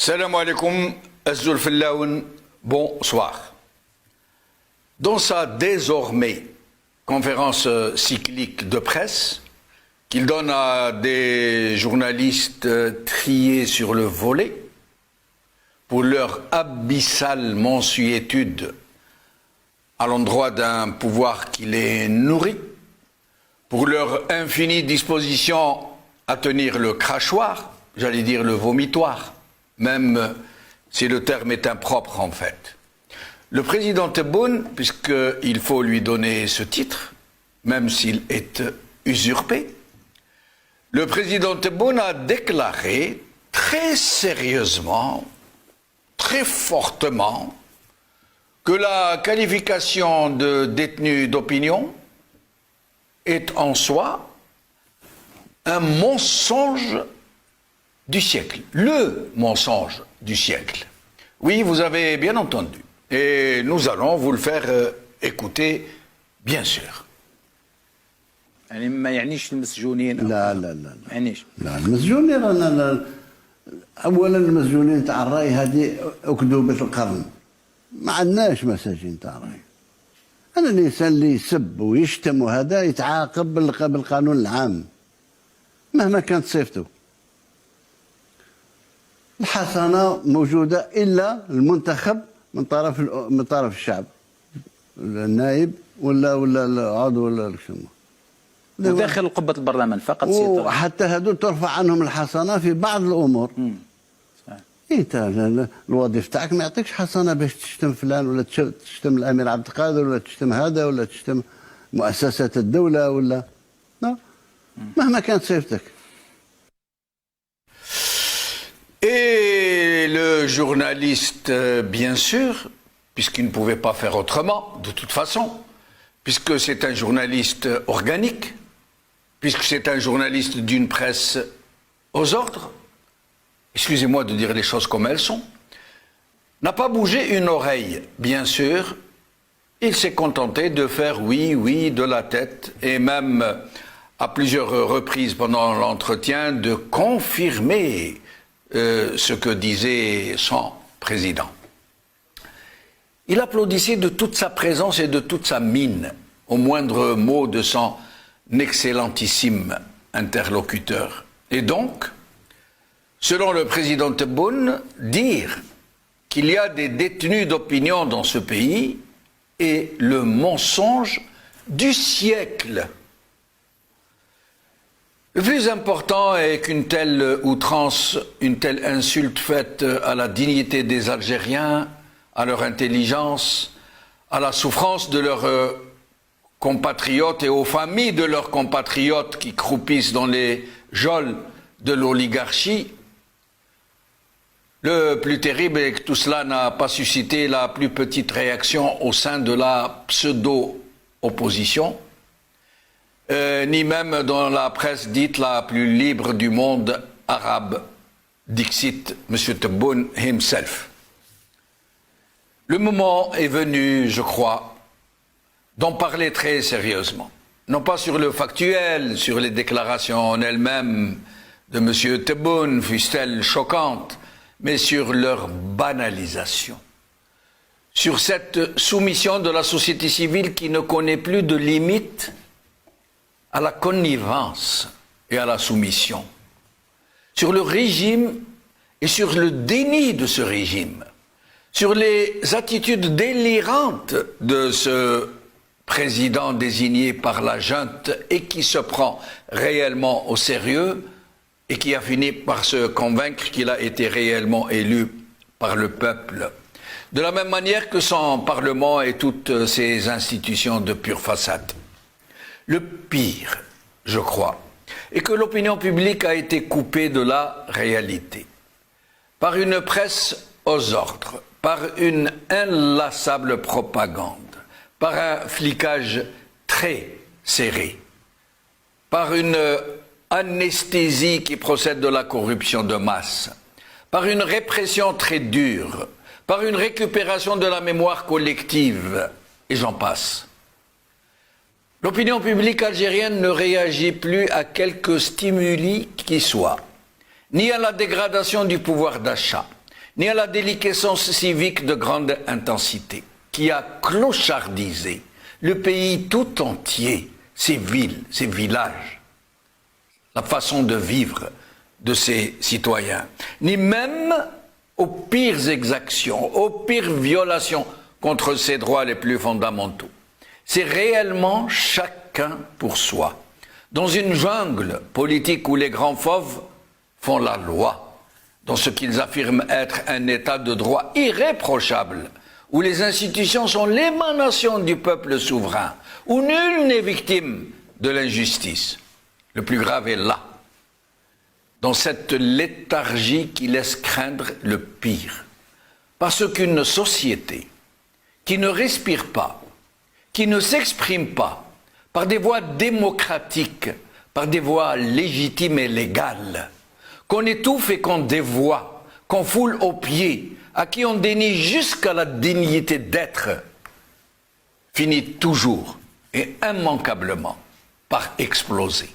Salam alaikum, Azul Fillaoun, bonsoir. Dans sa désormais conférence cyclique de presse, qu'il donne à des journalistes triés sur le volet, pour leur abyssale mansuétude à l'endroit d'un pouvoir qui les nourrit, pour leur infinie disposition à tenir le crachoir, j'allais dire le vomitoire, même si le terme est impropre en fait. Le président Tebboune, puisqu'il faut lui donner ce titre, même s'il est usurpé, le président Tebboune a déclaré très sérieusement, très fortement, que la qualification de détenu d'opinion est en soi un mensonge du siècle, le mensonge du siècle. Oui, vous avez bien entendu. Et nous allons vous le faire écouter, bien sûr. يعني ما يعنيش المسجونين لا لا لا ما يعنيش لا المسجونين رانا اولا المسجونين تاع الراي هذه اكذوبه القرن ما عندناش مساجين تاع الراي. انا الانسان اللي يسب ويشتم وهذا يتعاقب بالقانون العام مهما كانت صفته. الحسنه موجوده الا المنتخب من طرف الشعب، النائب ولا العضو ولا شنو وداخل قبة البرلمان فقط سيطرة. وحتى هذول ترفع عنهم الحصانة في بعض الأمور. صحيح. انت الوظيفة تاعك ما يعطيكش حصانة باش تشتم فلان ولا تشتم الأمير عبد القادر ولا تشتم هذا ولا تشتم مؤسسات الدولة ولا لا. مهما كانت صفتك. Et le journaliste, bien sûr, puisqu'il ne pouvait pas faire autrement, de toute façon, puisque c'est un journaliste organique, puisque c'est un journaliste d'une presse aux ordres, excusez-moi de dire les choses comme elles sont, n'a pas bougé une oreille, bien sûr. Il s'est contenté de faire oui, oui de la tête, et même à plusieurs reprises pendant l'entretien de confirmer ce que disait son président. Il applaudissait de toute sa présence et de toute sa mine au moindre mot de son excellentissime interlocuteur. Et donc, selon le président Tebboune, dire qu'il y a des détenus d'opinion dans ce pays est le mensonge du siècle. Le plus important est qu'une telle outrance, une telle insulte faite à la dignité des Algériens, à leur intelligence, à la souffrance de leurs compatriotes et aux familles de leurs compatriotes qui croupissent dans les geôles de l'oligarchie. Le plus terrible est que tout cela n'a pas suscité la plus petite réaction au sein de la pseudo-opposition, ni même dans la presse dite la plus libre du monde arabe, dixit M. Tebboune himself. Le moment est venu, je crois, d'en parler très sérieusement. Non pas sur le factuel, sur les déclarations en elles-mêmes de M. Tebboune, fussent-elles choquantes, mais sur leur banalisation. Sur cette soumission de la société civile qui ne connaît plus de limite à la connivence et à la soumission. Sur le régime et sur le déni de ce régime. Sur les attitudes délirantes de ce président désigné par la junte et qui se prend réellement au sérieux et qui a fini par se convaincre qu'il a été réellement élu par le peuple. De la même manière que son Parlement et toutes ses institutions de pure façade. Le pire, je crois, est que l'opinion publique a été coupée de la réalité. Par une presse aux ordres, par une inlassable propagande, par un flicage très serré, par une anesthésie qui procède de la corruption de masse, par une répression très dure, par une récupération de la mémoire collective, et j'en passe. L'opinion publique algérienne ne réagit plus à quelque stimuli qui soit, ni à la dégradation du pouvoir d'achat, ni à la déliquescence civique de grande intensité, qui a clochardisé le pays tout entier, ses villes, ses villages, la façon de vivre de ses citoyens, ni même aux pires exactions, aux pires violations contre ses droits les plus fondamentaux. C'est réellement chacun pour soi, dans une jungle politique où les grands fauves font la loi, dans ce qu'ils affirment être un état de droit irréprochable, où les institutions sont l'émanation du peuple souverain, où nul n'est victime de l'injustice. Le plus grave est là, dans cette léthargie qui laisse craindre le pire. Parce qu'une société qui ne respire pas, qui ne s'exprime pas par des voies démocratiques, par des voies légitimes et légales, qu'on étouffe et qu'on dévoie, qu'on foule aux pieds, à qui on dénie jusqu'à la dignité d'être, finit toujours et immanquablement par exploser.